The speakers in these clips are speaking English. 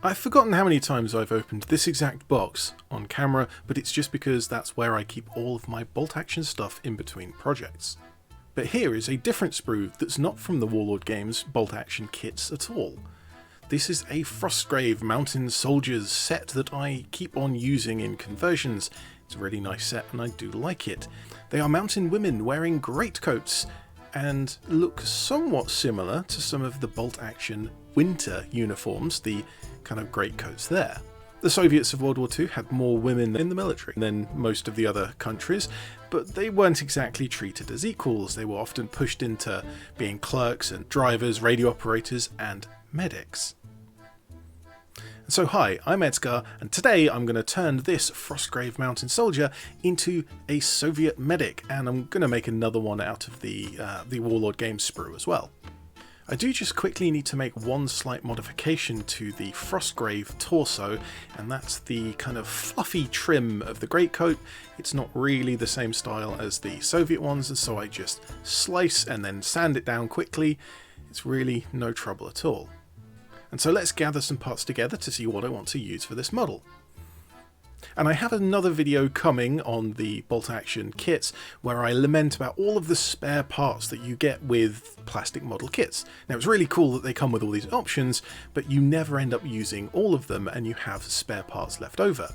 I've forgotten how many times I've opened this exact box on camera, but it's just because that's where I keep all of my bolt action stuff in between projects. But here is a different sprue that's not from the Warlord Games bolt action kits at all. This is a Frostgrave Mountain Soldiers set that I keep on using in conversions. It's a really nice set and I do like it. They are mountain women wearing greatcoats and look somewhat similar to some of the bolt action winter uniforms, the kind of greatcoats there. The Soviets of World War II had more women in the military than most of the other countries, but they weren't exactly treated as equals. They were often pushed into being clerks and drivers, radio operators and medics. So hi, I'm ED-SKaR, and today I'm going to turn this Frostgrave Mountain Soldier into a Soviet medic, and I'm going to make another one out of the Warlord Games sprue as well. I do just quickly need to make one slight modification to the Frostgrave torso, and that's the kind of fluffy trim of the greatcoat. It's not really the same style as the Soviet ones, and so I just slice and then sand it down quickly. It's really no trouble at all. And so let's gather some parts together to see what I want to use for this model. And I have another video coming on the bolt action kits where I lament about all of the spare parts that you get with plastic model kits. Now it's really cool that they come with all these options, but you never end up using all of them and you have spare parts left over.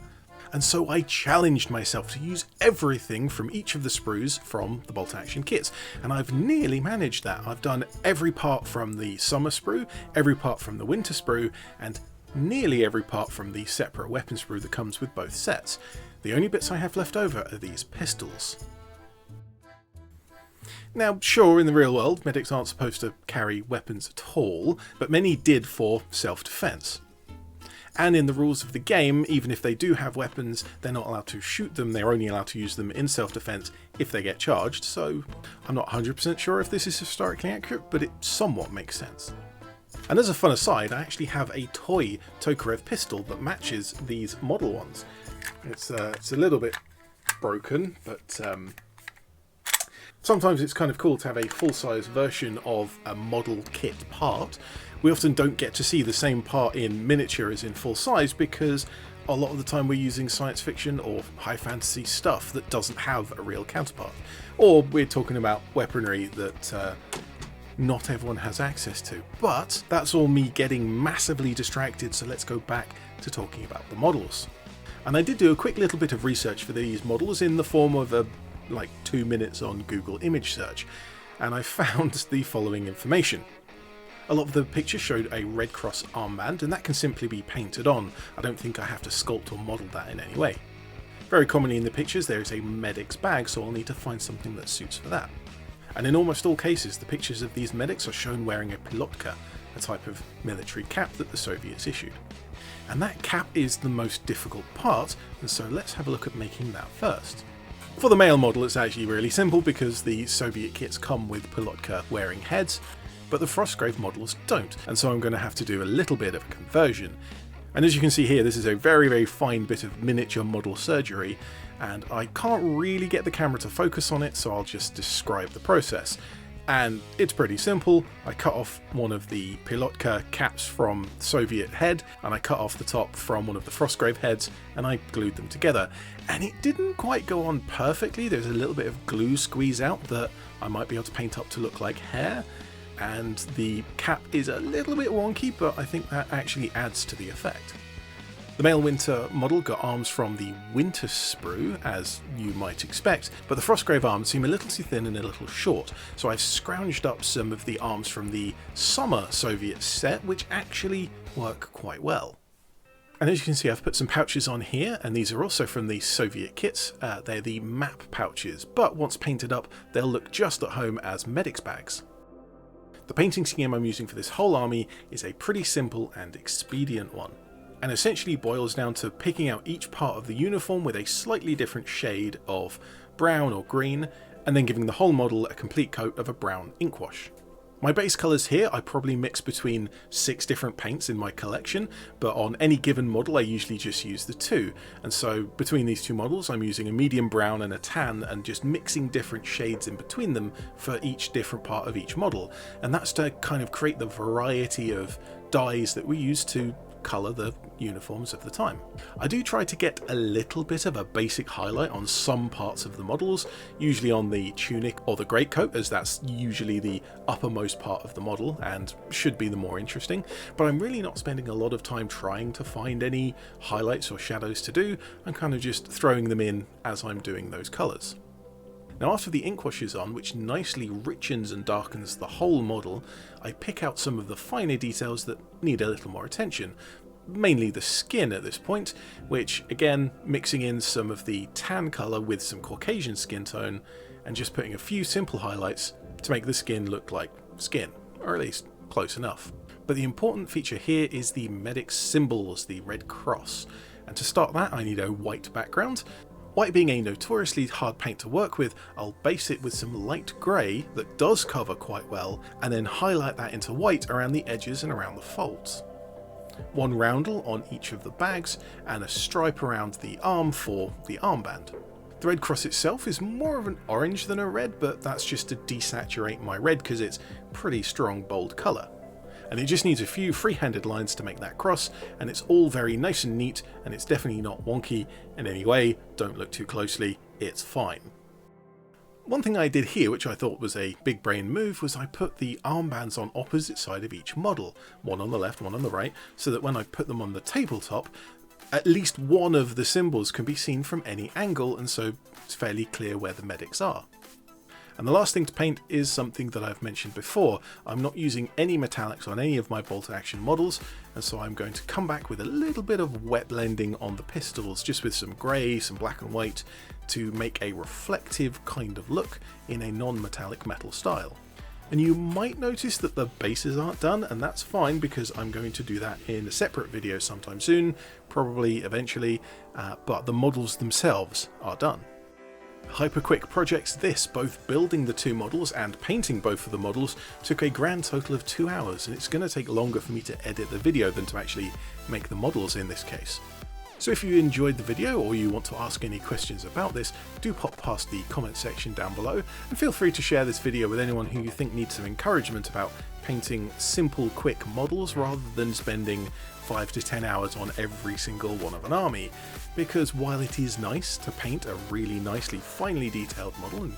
And so I challenged myself to use everything from each of the sprues from the bolt action kits, and I've nearly managed that. I've done every part from the summer sprue, every part from the winter sprue, and nearly every part from the separate weapon sprue that comes with both sets. The only bits I have left over are these pistols. Now sure, in the real world medics aren't supposed to carry weapons at all, but many did for self-defense. And in the rules of the game, even if they do have weapons, they're not allowed to shoot them, they're only allowed to use them in self-defense if they get charged, so I'm not 100% sure if this is historically accurate, but it somewhat makes sense. And as a fun aside, I actually have a toy Tokarev pistol that matches these model ones. It's a little bit broken, but sometimes it's kind of cool to have a full-size version of a model kit part. We often don't get to see the same part in miniature as in full size because a lot of the time we're using science fiction or high fantasy stuff that doesn't have a real counterpart. Or we're talking about weaponry that not everyone has access to. But that's all me getting massively distracted, so let's go back to talking about the models. And I did do a quick little bit of research for these models in the form of like 2 minutes on Google image search, and I found the following information. A lot of the pictures showed a Red Cross armband, and that can simply be painted on. I don't think I have to sculpt or model that in any way. Very commonly in the pictures there is a medic's bag, so I'll need to find something that suits for that. And in almost all cases the pictures of these medics are shown wearing a pilotka, a type of military cap that the Soviets issued. And that cap is the most difficult part, and so let's have a look at making that first. For the male model it's actually really simple because the Soviet kits come with pilotka wearing heads, but the Frostgrave models don't, and so I'm going to have to do a little bit of a conversion. And as you can see here, this is a very, very fine bit of miniature model surgery, and I can't really get the camera to focus on it, so I'll just describe the process. And it's pretty simple. I cut off one of the pilotka caps from Soviet head, and I cut off the top from one of the Frostgrave heads, and I glued them together. And it didn't quite go on perfectly. There's a little bit of glue squeeze out that I might be able to paint up to look like hair. And the cap is a little bit wonky, but I think that actually adds to the effect. The male winter model got arms from the winter sprue, as you might expect, but the Frostgrave arms seem a little too thin and a little short, so I've scrounged up some of the arms from the summer Soviet set, which actually work quite well. And as you can see, I've put some pouches on here, and these are also from the Soviet kits. They're the map pouches, but once painted up, they'll look just at home as medic's bags. The painting scheme I'm using for this whole army is a pretty simple and expedient one, and essentially boils down to picking out each part of the uniform with a slightly different shade of brown or green, and then giving the whole model a complete coat of a brown ink wash. My base colours here I probably mix between 6 different paints in my collection, but on any given model I usually just use the 2, and so between these 2 models I'm using a medium brown and a tan and just mixing different shades in between them for each different part of each model, and that's to kind of create the variety of dyes that we use to colour the uniforms of the time. I do try to get a little bit of a basic highlight on some parts of the models, usually on the tunic or the greatcoat, as that's usually the uppermost part of the model and should be the more interesting, but I'm really not spending a lot of time trying to find any highlights or shadows to do. I'm kind of just throwing them in as I'm doing those colours. Now after the ink wash is on, which nicely richens and darkens the whole model, I pick out some of the finer details that need a little more attention, mainly the skin at this point, which again mixing in some of the tan colour with some Caucasian skin tone and just putting a few simple highlights to make the skin look like skin, or at least close enough. But the important feature here is the medic's symbols, the red cross, and to start that I need a white background. White being a notoriously hard paint to work with, I'll base it with some light grey that does cover quite well, and then highlight that into white around the edges and around the folds. One roundel on each of the bags, and a stripe around the arm for the armband. The red cross itself is more of an orange than a red, but that's just to desaturate my red because it's pretty strong bold colour. And it just needs a few free-handed lines to make that cross, and it's all very nice and neat, and it's definitely not wonky in any way. Don't look too closely, it's fine. One thing I did here, which I thought was a big brain move, was I put the armbands on opposite side of each model, one on the left, one on the right, so that when I put them on the tabletop, at least one of the symbols can be seen from any angle, and so it's fairly clear where the medics are. And the last thing to paint is something that I've mentioned before. I'm not using any metallics on any of my bolt action models, and so I'm going to come back with a little bit of wet blending on the pistols, just with some grey, some black and white, to make a reflective kind of look in a non-metallic metal style. And you might notice that the bases aren't done, and that's fine because I'm going to do that in a separate video sometime soon, probably eventually, but the models themselves are done. Hyper quick projects this, both building the two models and painting both of the models, took a grand total of 2 hours, and it's going to take longer for me to edit the video than to actually make the models in this case. So if you enjoyed the video or you want to ask any questions about this, do pop past the comment section down below, and feel free to share this video with anyone who you think needs some encouragement about painting simple quick models rather than spending 5 to 10 hours on every single one of an army, because while it is nice to paint a really nicely finely detailed model and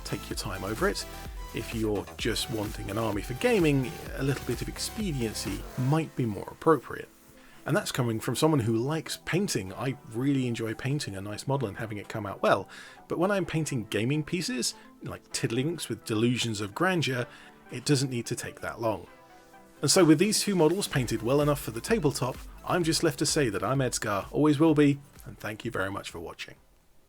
take your time over it, if you're just wanting an army for gaming, a little bit of expediency might be more appropriate. And that's coming from someone who likes painting. I really enjoy painting a nice model and having it come out well, but when I'm painting gaming pieces, like tiddlywinks with delusions of grandeur, it doesn't need to take that long. And so with these two models painted well enough for the tabletop, I'm just left to say that I'm ED-SKaR, always will be, and thank you very much for watching.